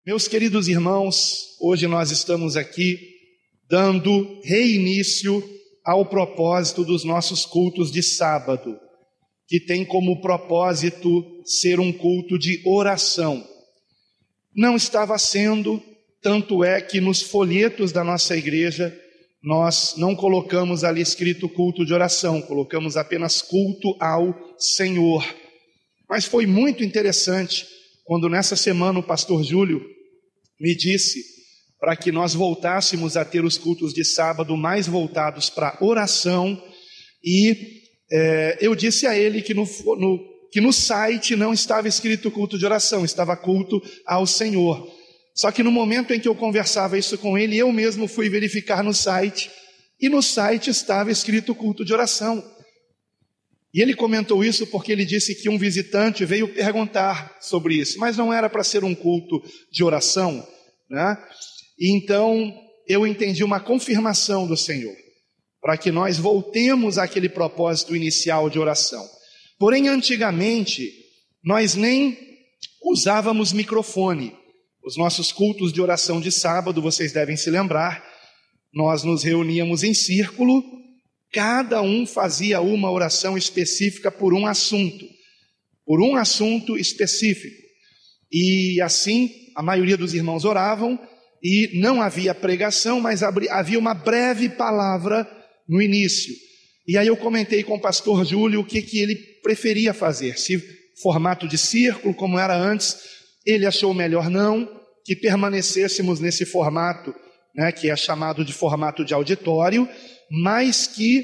Meus queridos irmãos, hoje nós estamos aqui dando reinício ao propósito dos nossos cultos de sábado, que tem como propósito ser um culto de oração. Não estava sendo, tanto é que nos folhetos da nossa igreja nós não colocamos ali escrito culto de oração, colocamos apenas culto ao Senhor. Mas foi muito interessante quando nessa semana o pastor Júlio me disse para que nós voltássemos a ter os cultos de sábado mais voltados para oração, e eu disse a ele que no site não estava escrito culto de oração, estava culto ao Senhor. Só que no momento em que eu conversava isso com ele, eu mesmo fui verificar no site, e no site estava escrito culto de oração. E ele comentou isso porque ele disse que um visitante veio perguntar sobre isso, mas não era para ser um culto de oração, né? E então eu entendi uma confirmação do Senhor, para que nós voltemos àquele propósito inicial de oração. Porém, antigamente, nós nem usávamos microfone. Os nossos cultos de oração de sábado, vocês devem se lembrar, nós nos reuníamos em círculo, cada um fazia uma oração específica por um assunto específico. E assim, a maioria dos irmãos oravam, e não havia pregação, mas havia uma breve palavra no início. E aí eu comentei com o pastor Júlio o que ele preferia fazer, se formato de círculo, como era antes. Ele achou melhor não, que permanecêssemos nesse formato, né, que é chamado de formato de auditório, mas que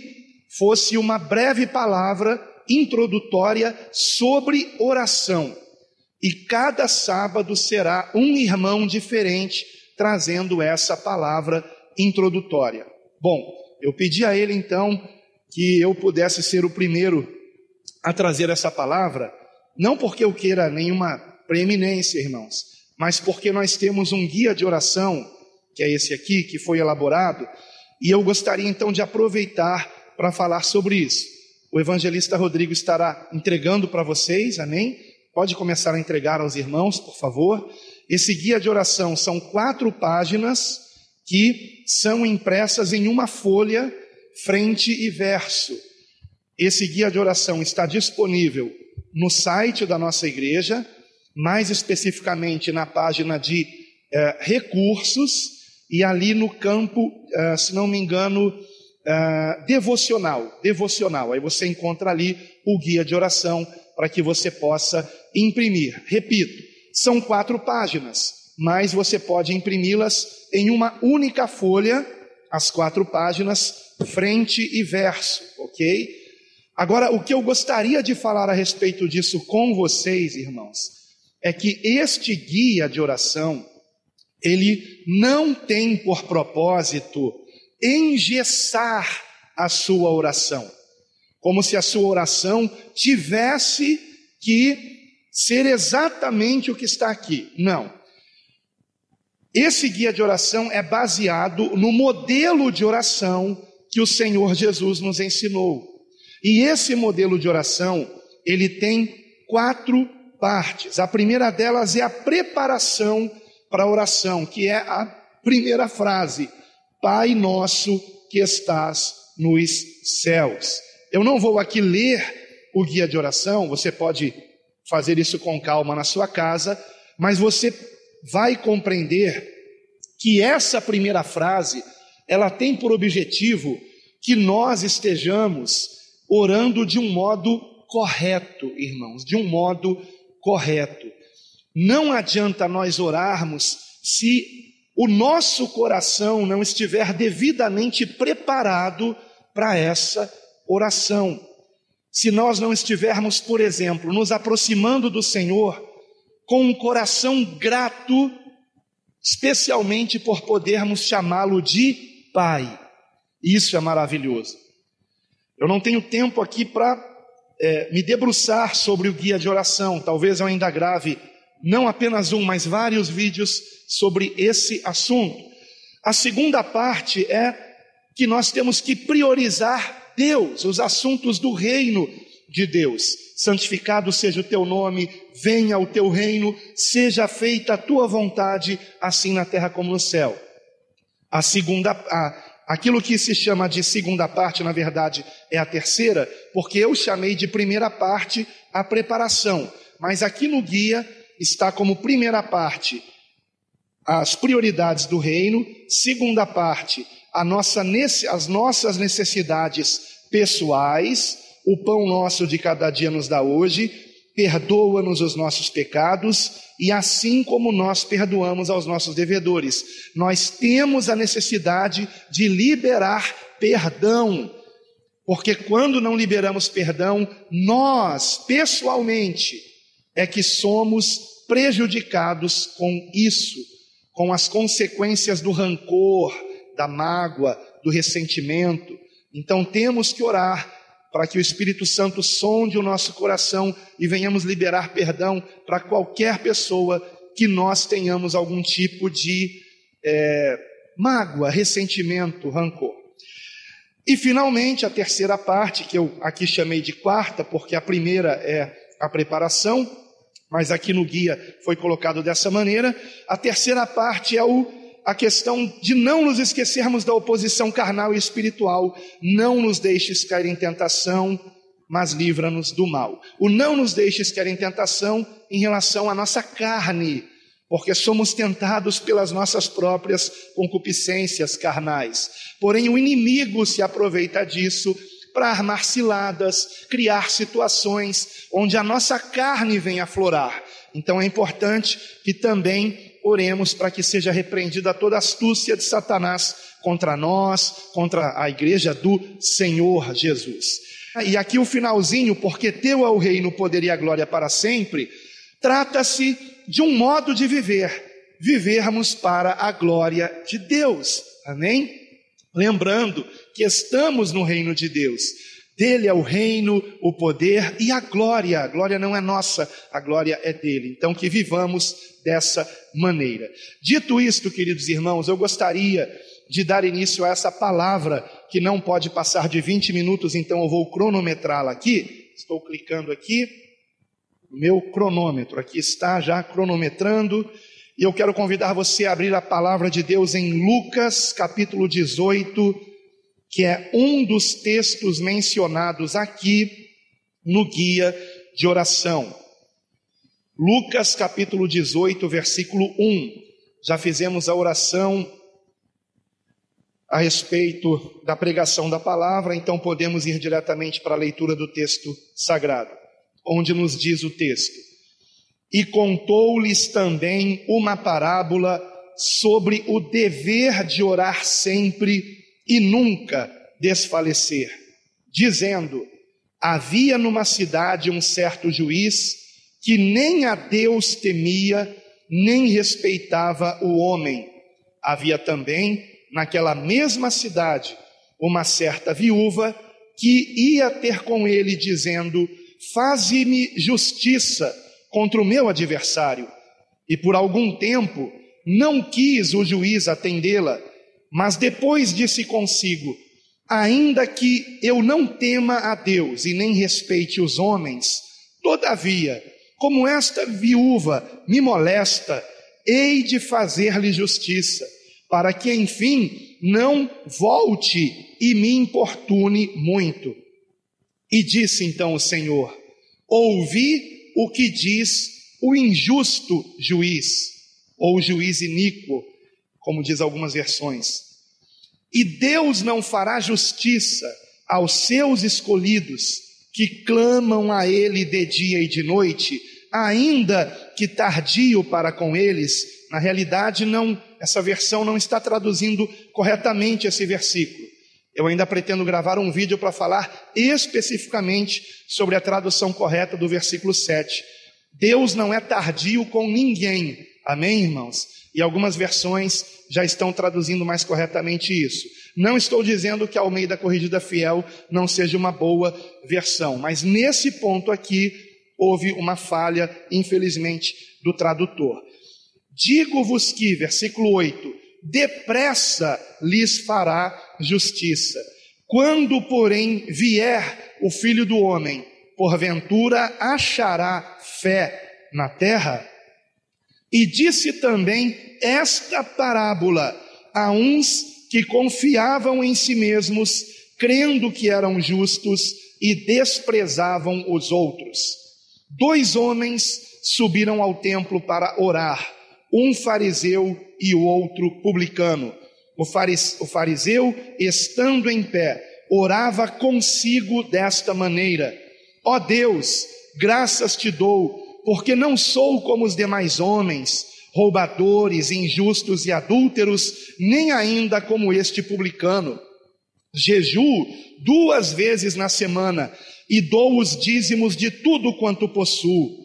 fosse uma breve palavra introdutória sobre oração. E cada sábado será um irmão diferente trazendo essa palavra introdutória. Bom, eu pedi a ele então que eu pudesse ser o primeiro a trazer essa palavra, não porque eu queira nenhuma preeminência, irmãos, mas porque nós temos um guia de oração, que é esse aqui, que foi elaborado, e eu gostaria então de aproveitar para falar sobre isso. O evangelista Rodrigo estará entregando para vocês, amém? Pode começar a entregar aos irmãos, por favor. Esse guia de oração são 4 páginas que são impressas em uma folha, frente e verso. Esse guia de oração está disponível no site da nossa igreja, mais especificamente na página de recursos, e ali no campo, se não me engano, devocional. Aí você encontra ali o guia de oração para que você possa imprimir. Repito, são 4 páginas, mas você pode imprimi-las em uma única folha, as 4 páginas, frente e verso, ok? Agora, o que eu gostaria de falar a respeito disso com vocês, irmãos, é que este guia de oração, ele não tem por propósito engessar a sua oração, como se a sua oração tivesse que ser exatamente o que está aqui. Não. Esse guia de oração é baseado no modelo de oração que o Senhor Jesus nos ensinou. E esse modelo de oração, ele tem 4 partes. A primeira delas é a preparação para a oração, que é a primeira frase: Pai nosso que estás nos céus. Eu não vou aqui ler o guia de oração, você pode fazer isso com calma na sua casa, mas você vai compreender que essa primeira frase, ela tem por objetivo que nós estejamos orando de um modo correto, irmãos, de um modo correto. Não adianta nós orarmos se o nosso coração não estiver devidamente preparado para essa oração. Se nós não estivermos, por exemplo, nos aproximando do Senhor com um coração grato, especialmente por podermos chamá-lo de Pai. Isso é maravilhoso. Eu não tenho tempo aqui para me debruçar sobre o guia de oração. Talvez eu ainda grave não apenas um, mas vários vídeos sobre esse assunto. A segunda parte é que nós temos que priorizar Deus, os assuntos do reino de Deus. Santificado seja o teu nome, venha o teu reino, seja feita a tua vontade, assim na terra como no céu. Aquilo que se chama de segunda parte, na verdade, é a terceira, porque eu chamei de primeira parte a preparação. Mas aqui no guia está como primeira parte as prioridades do reino, segunda parte as nossas necessidades pessoais, o pão nosso de cada dia nos dá hoje, perdoa-nos os nossos pecados, e assim como nós perdoamos aos nossos devedores. Nós temos a necessidade de liberar perdão, porque quando não liberamos perdão, nós, pessoalmente, é que somos prejudicados com isso, com as consequências do rancor, da mágoa, do ressentimento. Então temos que orar para que o Espírito Santo sonde o nosso coração e venhamos liberar perdão para qualquer pessoa que nós tenhamos algum tipo de mágoa, ressentimento, rancor. E finalmente a terceira parte, que eu aqui chamei de quarta, porque a primeira é a preparação, mas aqui no guia foi colocado dessa maneira. A terceira parte é a questão de não nos esquecermos da oposição carnal e espiritual. Não nos deixes cair em tentação, mas livra-nos do mal. O não nos deixes cair em tentação em relação à nossa carne, porque somos tentados pelas nossas próprias concupiscências carnais. Porém, o inimigo se aproveita disso para armar ciladas, criar situações onde a nossa carne vem aflorar. Então é importante que também oremos para que seja repreendida toda astúcia de Satanás contra nós, contra a igreja do Senhor Jesus. E aqui o finalzinho, porque teu é o reino, o poder e a glória para sempre, trata-se de um modo de vivermos para a glória de Deus, amém? Lembrando que estamos no reino de Deus, dele é o reino, o poder e a glória não é nossa, a glória é dele, então que vivamos dessa maneira. Dito isto, queridos irmãos, eu gostaria de dar início a essa palavra, que não pode passar de 20 minutos, então eu vou cronometrá-la aqui, estou clicando aqui, meu cronômetro, aqui está já cronometrando, e eu quero convidar você a abrir a palavra de Deus em Lucas capítulo 18, que é um dos textos mencionados aqui no guia de oração. Lucas capítulo 18, versículo 1. Já fizemos a oração a respeito da pregação da palavra, então podemos ir diretamente para a leitura do texto sagrado, onde nos diz o texto: e contou-lhes também uma parábola sobre o dever de orar sempre e nunca desfalecer, dizendo: havia numa cidade um certo juiz que nem a Deus temia, nem respeitava o homem. Havia também naquela mesma cidade uma certa viúva que ia ter com ele, dizendo: faze-me justiça contra o meu adversário. E por algum tempo não quis o juiz atendê-la, mas depois disse consigo: ainda que eu não tema a Deus e nem respeite os homens, todavia, como esta viúva me molesta, hei de fazer-lhe justiça, para que enfim não volte e me importune muito. E disse então o Senhor: ouvi o que diz o injusto juiz, ou juiz iníquo, como diz algumas versões. E Deus não fará justiça aos seus escolhidos, que clamam a Ele de dia e de noite, ainda que tardio para com eles. Na realidade, essa versão não está traduzindo corretamente esse versículo. Eu ainda pretendo gravar um vídeo para falar especificamente sobre a tradução correta do versículo 7. Deus não é tardio com ninguém, amém, irmãos? E algumas versões já estão traduzindo mais corretamente isso. Não estou dizendo que a Almeida Corrigida Fiel não seja uma boa versão, mas nesse ponto aqui houve uma falha, infelizmente, do tradutor. Digo-vos que, versículo 8, depressa lhes fará justiça. Quando, porém, vier o Filho do Homem, porventura achará fé na terra? E disse também esta parábola a uns que confiavam em si mesmos, crendo que eram justos e desprezavam os outros. 2 homens subiram ao templo para orar, um fariseu e o outro publicano. O fariseu, estando em pé, orava consigo desta maneira: ó Deus, graças te dou, porque não sou como os demais homens, roubadores, injustos e adúlteros, nem ainda como este publicano. Jejuo 2 vezes na semana e dou os dízimos de tudo quanto possuo.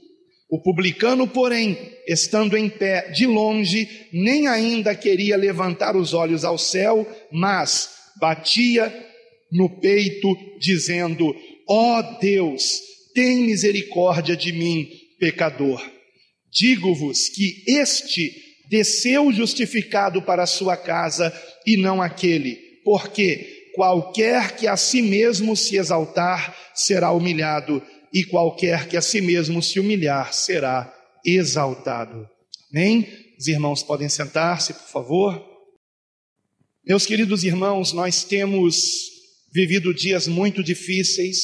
O publicano, porém, estando em pé de longe, nem ainda queria levantar os olhos ao céu, mas batia no peito, dizendo: ó Deus, tem misericórdia de mim, pecador. Digo-vos que este desceu justificado para a sua casa e não aquele, porque qualquer que a si mesmo se exaltar será humilhado, e qualquer que a si mesmo se humilhar será exaltado. Amém? Os irmãos podem sentar-se, por favor. Meus queridos irmãos, nós temos vivido dias muito difíceis.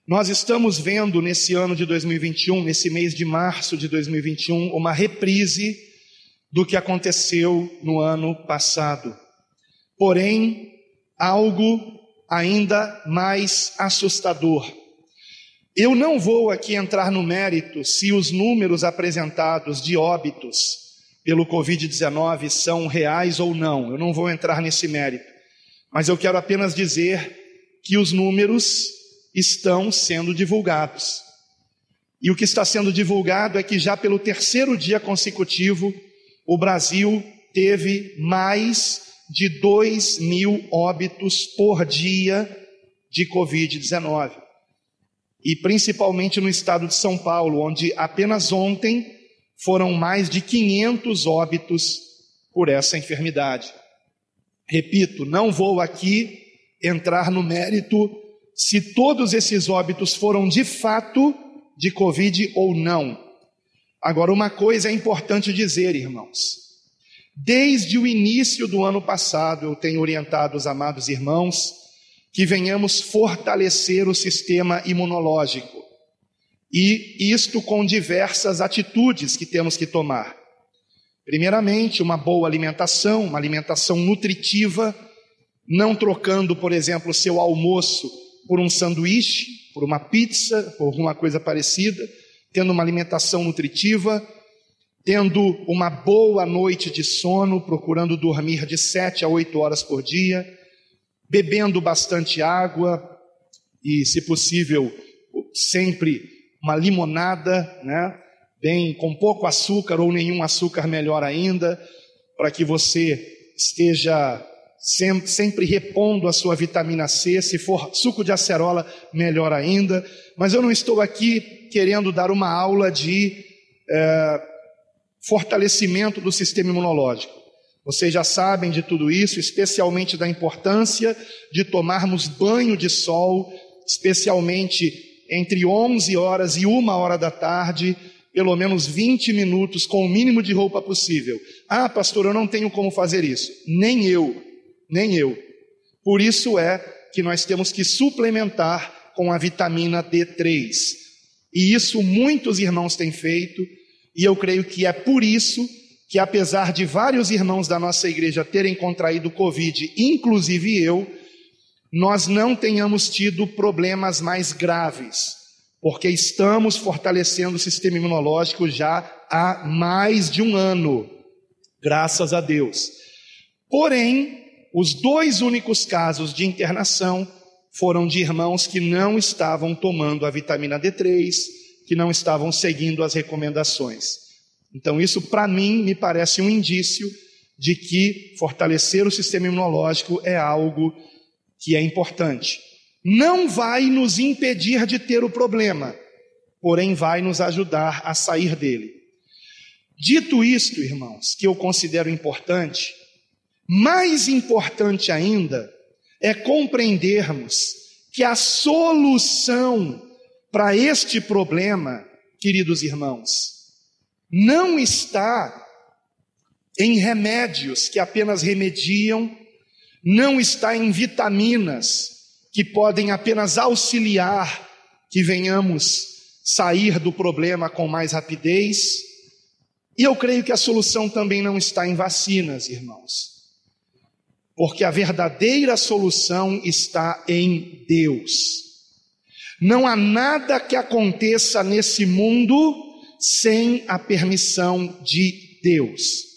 Nós estamos vendo nesse ano de 2021, nesse mês de março de 2021, uma reprise do que aconteceu no ano passado. Porém, algo ainda mais assustador. Eu não vou aqui entrar no mérito se os números apresentados de óbitos pelo Covid-19 são reais ou não. Eu não vou entrar nesse mérito. Mas eu quero apenas dizer que os números estão sendo divulgados. E o que está sendo divulgado é que já pelo 3º dia consecutivo, o Brasil teve mais de 2.000 óbitos por dia de Covid-19. E principalmente no estado de São Paulo, onde apenas ontem foram mais de 500 óbitos por essa enfermidade. Repito, não vou aqui entrar no mérito se todos esses óbitos foram de fato de Covid ou não. Agora, uma coisa é importante dizer, irmãos. Desde o início do ano passado, eu tenho orientado os amados irmãos que venhamos fortalecer o sistema imunológico. E isto com diversas atitudes que temos que tomar. Primeiramente, uma boa alimentação, uma alimentação nutritiva, não trocando, por exemplo, o seu almoço por um sanduíche, por uma pizza, por alguma coisa parecida, tendo uma alimentação nutritiva, tendo uma boa noite de sono, procurando dormir de 7 a 8 horas por dia, bebendo bastante água e, se possível, sempre uma limonada, né? Bem, com pouco açúcar ou nenhum açúcar, melhor ainda, para que você esteja sempre repondo a sua vitamina C. Se for suco de acerola, melhor ainda. Mas eu não estou aqui querendo dar uma aula de fortalecimento do sistema imunológico. Vocês já sabem de tudo isso, especialmente da importância de tomarmos banho de sol, especialmente entre 11 horas e 1 hora da tarde, pelo menos 20 minutos com o mínimo de roupa possível. Ah, pastor, eu não tenho como fazer isso. Nem eu. Por isso é que nós temos que suplementar com a vitamina D3. E isso muitos irmãos têm feito, e eu creio que é por isso que, apesar de vários irmãos da nossa igreja terem contraído Covid, inclusive eu, nós não tenhamos tido problemas mais graves, porque estamos fortalecendo o sistema imunológico já há mais de 1 ano, graças a Deus. Porém, os 2 únicos casos de internação foram de irmãos que não estavam tomando a vitamina D3, que não estavam seguindo as recomendações. Então isso, para mim, me parece um indício de que fortalecer o sistema imunológico é algo que é importante. Não vai nos impedir de ter o problema, porém vai nos ajudar a sair dele. Dito isto, irmãos, que eu considero importante, mais importante ainda é compreendermos que a solução para este problema, queridos irmãos, não está em remédios que apenas remediam, não está em vitaminas que podem apenas auxiliar que venhamos sair do problema com mais rapidez. E eu creio que a solução também não está em vacinas, irmãos, porque a verdadeira solução está em Deus. Não há nada que aconteça nesse mundo sem a permissão de Deus.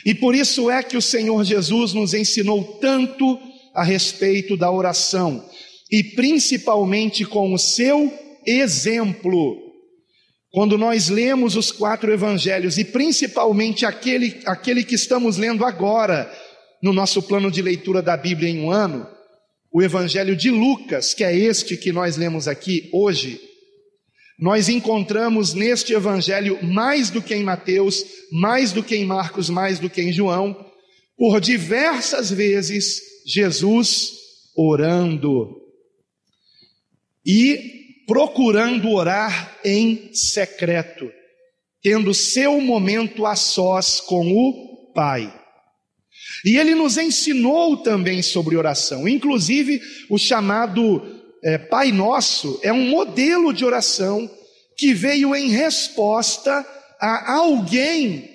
E por isso é que o Senhor Jesus nos ensinou tanto a respeito da oração, e principalmente com o seu exemplo. Quando nós lemos os 4 evangelhos, e principalmente aquele que estamos lendo agora, no nosso plano de leitura da Bíblia em um ano, o evangelho de Lucas, que é este que nós lemos aqui hoje, nós encontramos neste evangelho, mais do que em Mateus, mais do que em Marcos, mais do que em João, por diversas vezes, Jesus orando e procurando orar em secreto, tendo seu momento a sós com o Pai. E ele nos ensinou também sobre oração, inclusive o chamado Pai Nosso é um modelo de oração que veio em resposta a alguém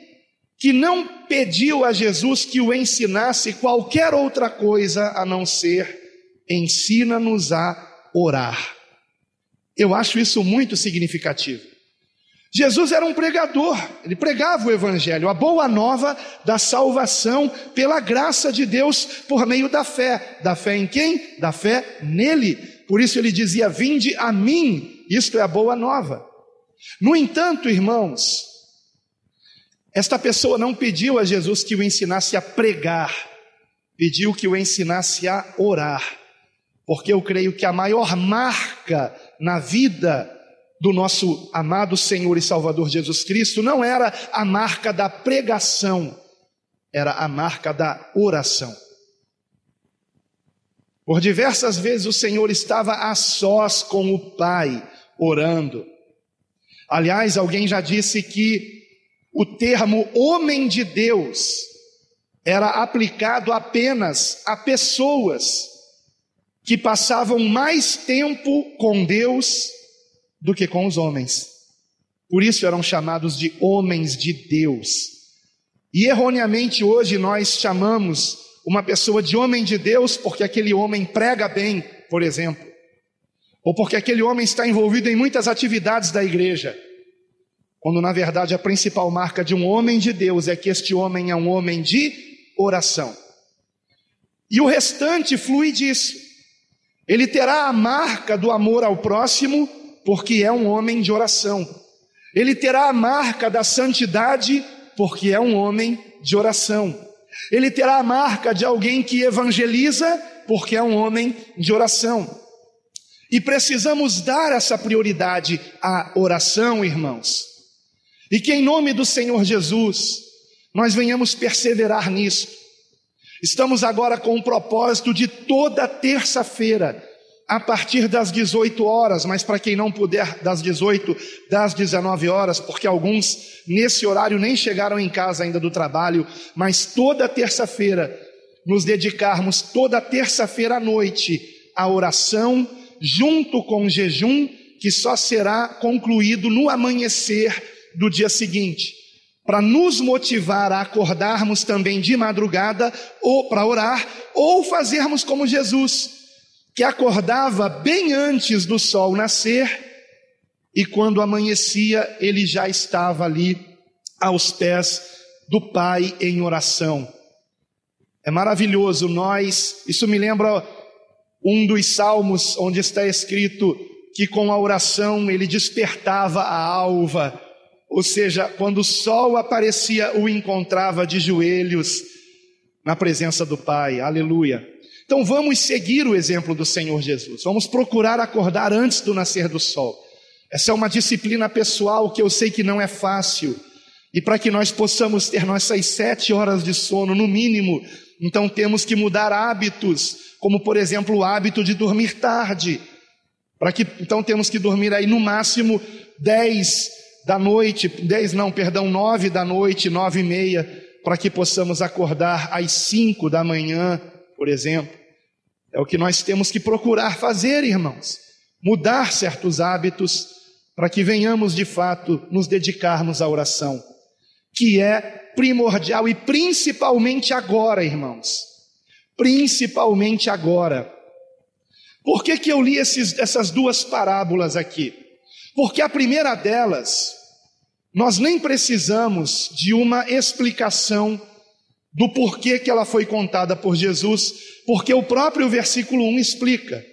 que não pediu a Jesus que o ensinasse qualquer outra coisa a não ser ensina-nos a orar. Eu acho isso muito significativo. Jesus era um pregador, ele pregava o evangelho, a boa nova da salvação pela graça de Deus por meio da fé. Da fé em quem? Da fé nele. Por isso ele dizia: vinde a mim, isto é a boa nova. No entanto, irmãos, esta pessoa não pediu a Jesus que o ensinasse a pregar, pediu que o ensinasse a orar, porque eu creio que a maior marca na vida do nosso amado Senhor e Salvador Jesus Cristo não era a marca da pregação, era a marca da oração. Por diversas vezes o Senhor estava a sós com o Pai, orando. Aliás, alguém já disse que o termo homem de Deus era aplicado apenas a pessoas que passavam mais tempo com Deus do que com os homens. Por isso eram chamados de homens de Deus. E erroneamente hoje nós chamamos uma pessoa de homem de Deus porque aquele homem prega bem, por exemplo, ou porque aquele homem está envolvido em muitas atividades da igreja, quando na verdade a principal marca de um homem de Deus é que este homem é um homem de oração. E o restante flui disso. Ele terá a marca do amor ao próximo porque é um homem de oração. Ele terá a marca da santidade porque é um homem de oração. Ele terá a marca de alguém que evangeliza porque é um homem de oração. E precisamos dar essa prioridade à oração, irmãos. E que em nome do Senhor Jesus nós venhamos perseverar nisso. Estamos agora com o propósito de toda terça-feira, a partir das 18 horas, mas para quem não puder, das 18, das 19 horas, porque alguns nesse horário nem chegaram em casa ainda do trabalho, mas toda terça-feira, nos dedicarmos toda terça-feira à noite à oração, junto com o jejum, que só será concluído no amanhecer do dia seguinte, para nos motivar a acordarmos também de madrugada, ou para orar, ou fazermos como Jesus, que acordava bem antes do sol nascer, e quando amanhecia, ele já estava ali aos pés do Pai em oração. É maravilhoso, isso me lembra um dos salmos, onde está escrito que com a oração ele despertava a alva, ou seja, quando o sol aparecia, o encontrava de joelhos na presença do Pai, aleluia. Então vamos seguir o exemplo do Senhor Jesus, vamos procurar acordar antes do nascer do sol. Essa é uma disciplina pessoal que eu sei que não é fácil, E para que nós possamos ter nossas 7 horas de sono, no mínimo, então temos que mudar hábitos, como por exemplo o hábito de dormir tarde. Então temos que dormir aí no máximo 9 da noite, 9:30, para que possamos acordar às 5 da manhã, por exemplo. É o que nós temos que procurar fazer, irmãos. Mudar certos hábitos para que venhamos de fato nos dedicarmos à oração, que é primordial e principalmente agora, irmãos. Principalmente agora. Por que eu li essas 2 parábolas aqui? Porque a primeira delas, nós nem precisamos de uma explicação do porquê que ela foi contada por Jesus, porque o próprio versículo 1 explica.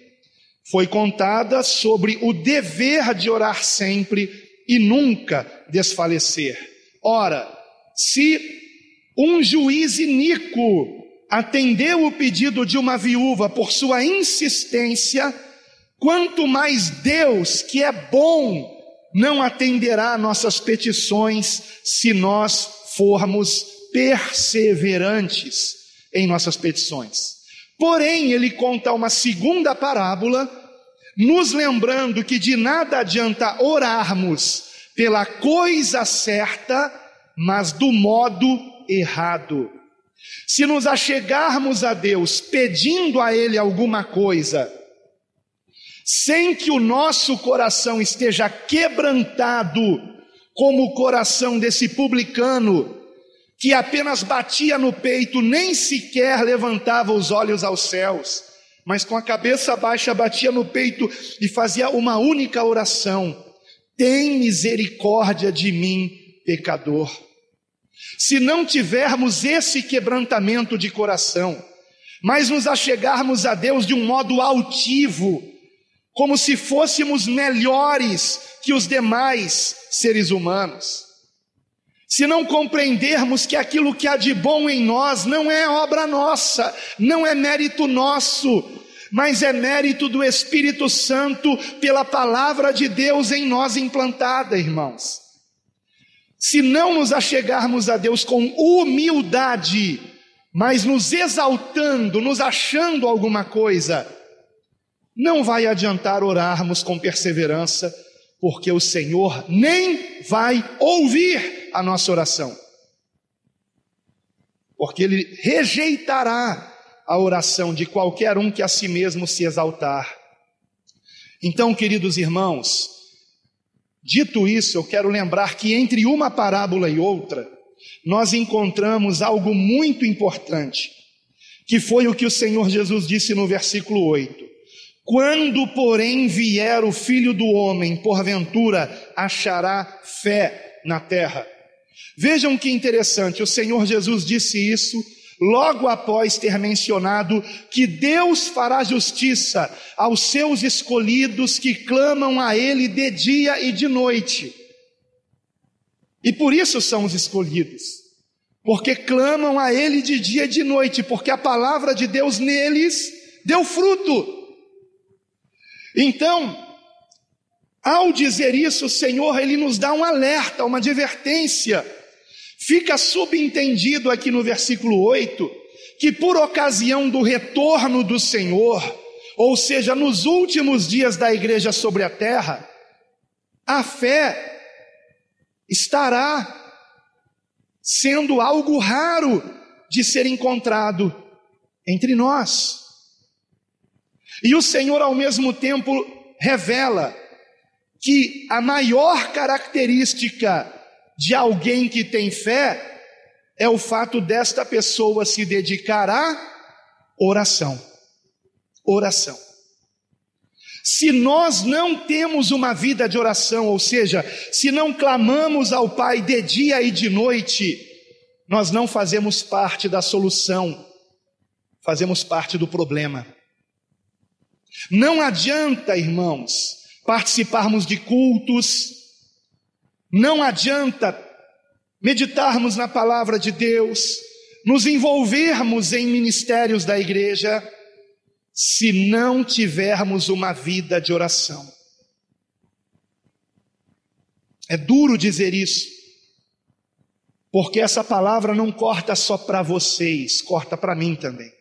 Foi contada sobre o dever de orar sempre e nunca desfalecer. Ora, se um juiz iníquo atendeu o pedido de uma viúva por sua insistência, quanto mais Deus, que é bom, não atenderá nossas petições se nós formos perseverantes em nossas petições. Porém, ele conta uma segunda parábola, nos lembrando que de nada adianta orarmos pela coisa certa, mas do modo errado. Se nos achegarmos a Deus pedindo a Ele alguma coisa, sem que o nosso coração esteja quebrantado, como o coração desse publicano, que apenas batia no peito, nem sequer levantava os olhos aos céus, mas com a cabeça baixa batia no peito e fazia uma única oração: tem misericórdia de mim, pecador. Se não tivermos esse quebrantamento de coração, mas nos achegarmos a Deus de um modo altivo, como se fôssemos melhores que os demais seres humanos, se não compreendermos que aquilo que há de bom em nós não é obra nossa, não é mérito nosso, mas é mérito do Espírito Santo pela palavra de Deus em nós implantada, irmãos. Se não nos achegarmos a Deus com humildade, mas nos exaltando, nos achando alguma coisa, não vai adiantar orarmos com perseverança, porque o Senhor nem vai ouvir a nossa oração, porque Ele rejeitará a oração de qualquer um que a si mesmo se exaltar. Então, queridos irmãos, dito isso, eu quero lembrar que entre uma parábola e outra, nós encontramos algo muito importante, que foi o que o Senhor Jesus disse no versículo 8. Quando, porém, vier o Filho do Homem, porventura achará fé na terra? Vejam que interessante, o Senhor Jesus disse isso logo após ter mencionado que Deus fará justiça aos seus escolhidos que clamam a Ele de dia e de noite. E por isso são os escolhidos, porque clamam a Ele de dia e de noite, porque a palavra de Deus neles deu fruto. Então, ao dizer isso, o Senhor, Ele nos dá um alerta, uma advertência. Fica subentendido aqui no versículo 8, que por ocasião do retorno do Senhor, ou seja, nos últimos dias da igreja sobre a terra, a fé estará sendo algo raro de ser encontrado entre nós. E o Senhor, ao mesmo tempo, revela que a maior característica de alguém que tem fé é o fato desta pessoa se dedicar à oração. Oração. Se nós não temos uma vida de oração, ou seja, se não clamamos ao Pai de dia e de noite, nós não fazemos parte da solução, fazemos parte do problema. Não adianta, irmãos, participarmos de cultos, não adianta meditarmos na palavra de Deus, nos envolvermos em ministérios da igreja, se não tivermos uma vida de oração. É duro dizer isso, porque essa palavra não corta só para vocês, corta para mim também.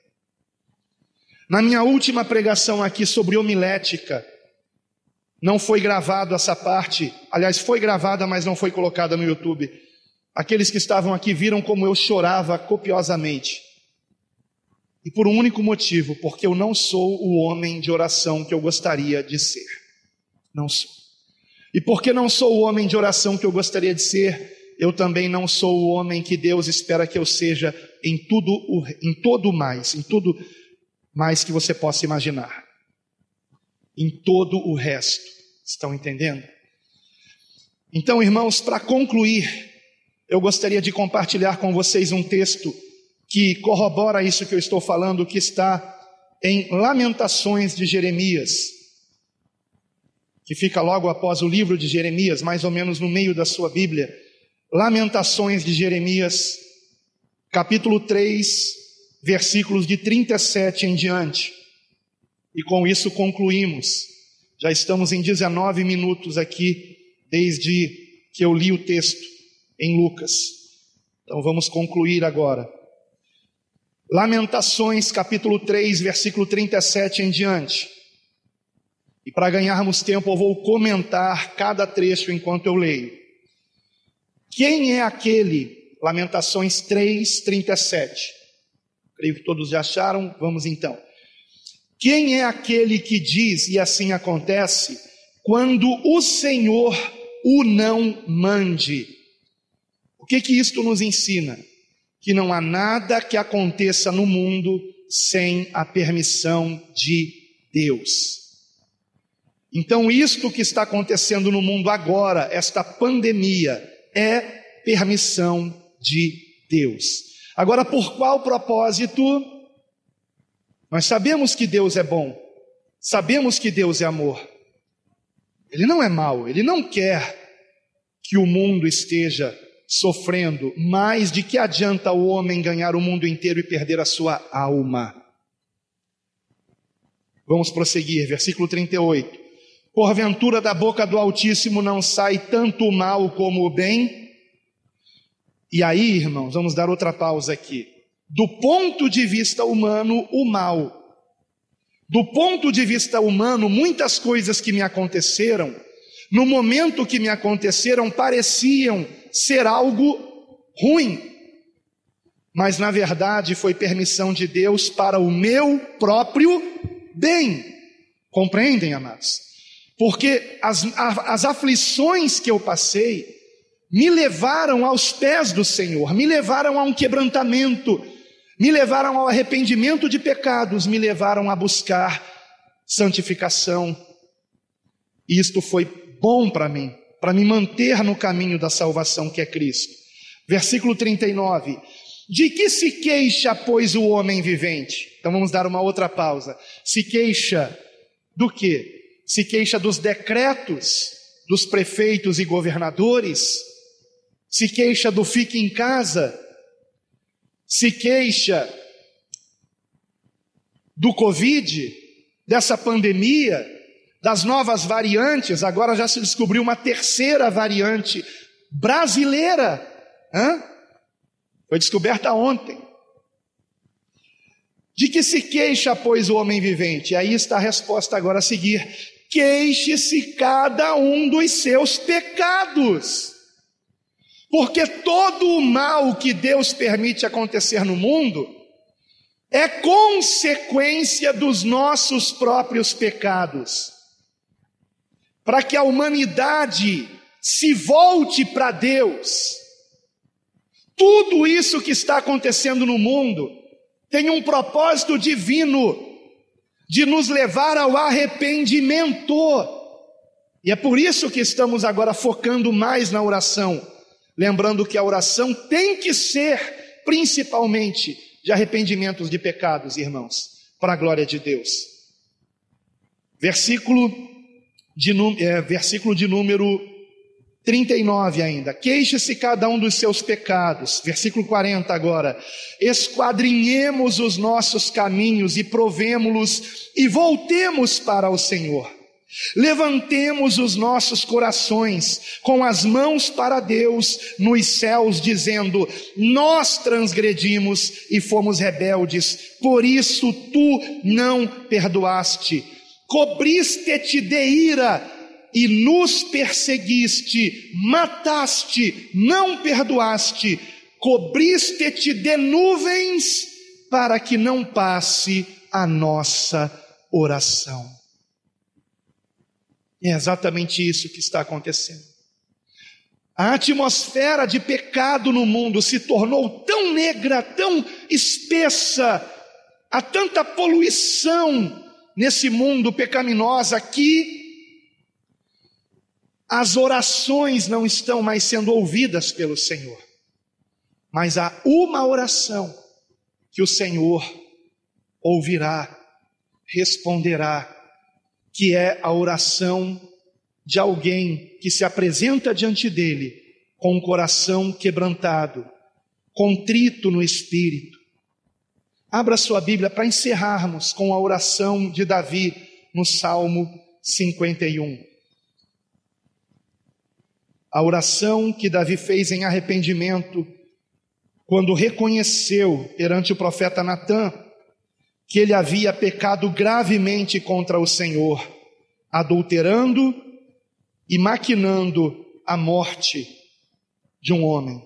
Na minha última pregação aqui sobre homilética, não foi gravado essa parte, aliás, foi gravada, mas não foi colocada no YouTube. Aqueles que estavam aqui viram como eu chorava copiosamente. E por um único motivo, porque eu não sou o homem de oração que eu gostaria de ser. Não sou. E porque não sou o homem de oração que eu gostaria de ser, eu também não sou o homem que Deus espera que eu seja em tudo mais que você possa imaginar. Em todo o resto. Estão entendendo? Então, irmãos, para concluir, eu gostaria de compartilhar com vocês um texto que corrobora isso que eu estou falando, que está em Lamentações de Jeremias, que fica logo após o livro de Jeremias, mais ou menos no meio da sua Bíblia. Lamentações de Jeremias, capítulo 3, versículos de 37 em diante. E com isso concluímos. Já estamos em 19 minutos aqui, desde que eu li o texto em Lucas. Então vamos concluir agora. Lamentações, capítulo 3, versículo 37 em diante. E para ganharmos tempo, eu vou comentar cada trecho enquanto eu leio. Quem é aquele? Lamentações 3, 37. Creio que todos já acharam, vamos então. Quem é aquele que diz, e assim acontece, quando o Senhor o não mande? O que isto nos ensina? Que não há nada que aconteça no mundo sem a permissão de Deus. Então isto que está acontecendo no mundo agora, esta pandemia, é permissão de Deus. Agora, por qual propósito? Nós sabemos que Deus é bom, sabemos que Deus é amor. Ele não é mau, Ele não quer que o mundo esteja sofrendo, mas de que adianta o homem ganhar o mundo inteiro e perder a sua alma? Vamos prosseguir, versículo 38. Porventura da boca do Altíssimo não sai tanto o mal como o bem? E aí, irmãos, vamos dar outra pausa aqui. Do ponto de vista humano, o mal. Do ponto de vista humano, muitas coisas que me aconteceram, no momento que me aconteceram, pareciam ser algo ruim. Mas, na verdade, foi permissão de Deus para o meu próprio bem. Compreendem, amados? Porque as aflições que eu passei me levaram aos pés do Senhor, me levaram a um quebrantamento, me levaram ao arrependimento de pecados, me levaram a buscar santificação. E isto foi bom para mim manter no caminho da salvação que é Cristo. Versículo 39. De que se queixa, pois, o homem vivente? Então vamos dar uma outra pausa. Se queixa do quê? Se queixa dos decretos dos prefeitos e governadores? Se queixa do fique em casa? Se queixa do Covid, dessa pandemia, das novas variantes? Agora já se descobriu uma terceira variante brasileira. Foi descoberta ontem. De que se queixa, pois, o homem vivente? E aí está a resposta agora a seguir. Queixe-se cada um dos seus pecados. Porque todo o mal que Deus permite acontecer no mundo é consequência dos nossos próprios pecados. Para que a humanidade se volte para Deus. Tudo isso que está acontecendo no mundo tem um propósito divino de nos levar ao arrependimento. E é por isso que estamos agora focando mais na oração. Lembrando que a oração tem que ser principalmente de arrependimentos de pecados, irmãos, para a glória de Deus. Versículo de número 39 ainda. Queixe-se cada um dos seus pecados. Versículo 40 agora. Esquadrinhemos os nossos caminhos e provemo-los e voltemos para o Senhor. Levantemos os nossos corações com as mãos para Deus nos céus, dizendo: nós transgredimos e fomos rebeldes, por isso tu não perdoaste. Cobriste-te de ira e nos perseguiste, mataste, não perdoaste. Cobriste-te de nuvens para que não passe a nossa oração. É exatamente isso que está acontecendo. A atmosfera de pecado no mundo se tornou tão negra, tão espessa, há tanta poluição nesse mundo pecaminoso que as orações não estão mais sendo ouvidas pelo Senhor. Mas há uma oração que o Senhor ouvirá, responderá, que é a oração de alguém que se apresenta diante dele com o coração quebrantado, contrito no espírito. Abra sua Bíblia para encerrarmos com a oração de Davi no Salmo 51. A oração que Davi fez em arrependimento, quando reconheceu perante o profeta Natã que ele havia pecado gravemente contra o Senhor, adulterando e maquinando a morte de um homem.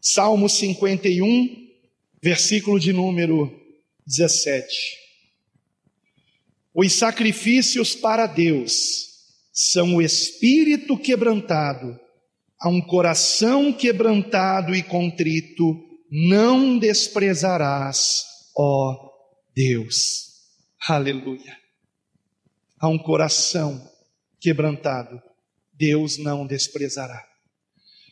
Salmo 51, versículo de número 17. Os sacrifícios para Deus são o espírito quebrantado, a um coração quebrantado e contrito não desprezarás, ó Deus. Aleluia. A um coração quebrantado, Deus não desprezará.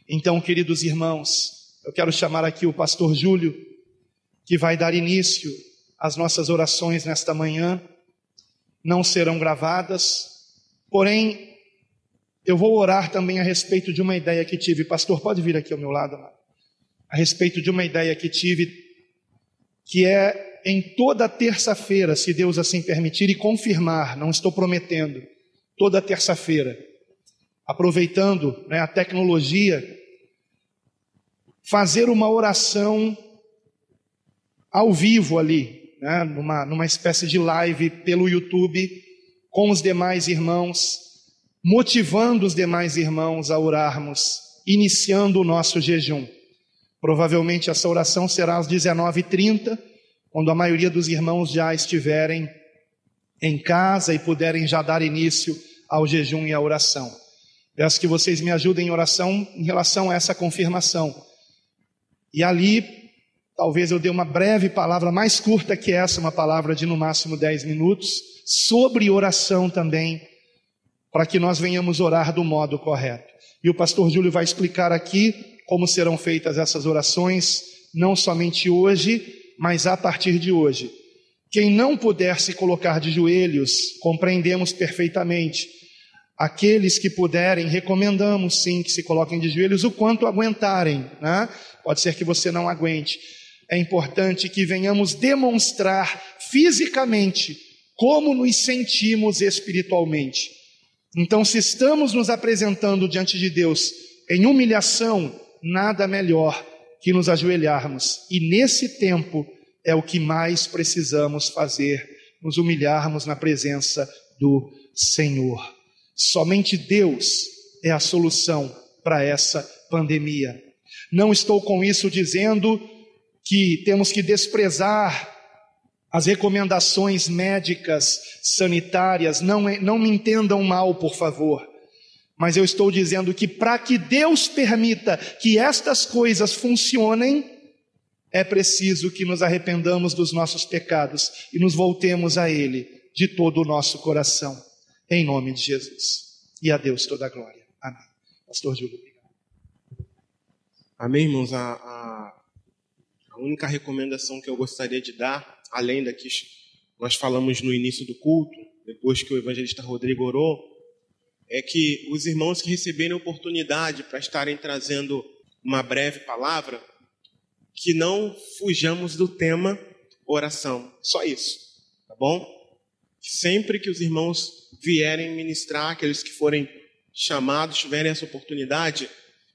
Então, queridos irmãos, eu quero chamar aqui o pastor Júlio, que vai dar início às nossas orações nesta manhã. Não serão gravadas, porém, eu vou orar também a respeito de uma ideia que tive. Pastor, pode vir aqui ao meu lado, amado. A respeito de uma ideia que tive, que é em toda terça-feira, se Deus assim permitir e confirmar, não estou prometendo, toda terça-feira, aproveitando a tecnologia, fazer uma oração ao vivo ali, numa espécie de live pelo YouTube, com os demais irmãos, motivando os demais irmãos a orarmos, iniciando o nosso jejum. Provavelmente essa oração será às 19h30, quando a maioria dos irmãos já estiverem em casa e puderem já dar início ao jejum e à oração. Peço que vocês me ajudem em oração em relação a essa confirmação. E ali, talvez eu dê uma breve palavra, mais curta que essa, uma palavra de no máximo 10 minutos, sobre oração também, para que nós venhamos orar do modo correto. E o pastor Júlio vai explicar aqui como serão feitas essas orações, não somente hoje, mas a partir de hoje. Quem não puder se colocar de joelhos, compreendemos perfeitamente. Aqueles que puderem, recomendamos sim que se coloquem de joelhos o quanto aguentarem, né? Pode ser que você não aguente. É importante que venhamos demonstrar fisicamente como nos sentimos espiritualmente. Então, se estamos nos apresentando diante de Deus em humilhação, nada melhor que nos ajoelharmos. E nesse tempo é o que mais precisamos fazer, nos humilharmos na presença do Senhor. Somente Deus é a solução para essa pandemia. Não estou com isso dizendo que temos que desprezar as recomendações médicas, sanitárias. Não me entendam mal, por favor. Mas eu estou dizendo que para que Deus permita que estas coisas funcionem, é preciso que nos arrependamos dos nossos pecados e nos voltemos a Ele de todo o nosso coração, em nome de Jesus. E a Deus toda a glória. Amém. Pastor Júlio, obrigado. Amém, irmãos. A única recomendação que eu gostaria de dar, além da que nós falamos no início do culto, depois que o evangelista Rodrigo orou, é que os irmãos que receberem a oportunidade para estarem trazendo uma breve palavra, que não fujamos do tema oração. Só isso, tá bom? Sempre que os irmãos vierem ministrar, aqueles que forem chamados, tiverem essa oportunidade,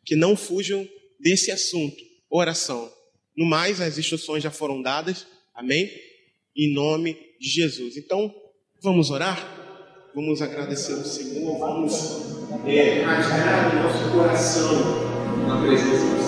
que não fujam desse assunto, oração. No mais, as instruções já foram dadas, amém? Em nome de Jesus. Então, vamos orar? Vamos agradecer ao Senhor, vamos rasgar o nosso coração na presença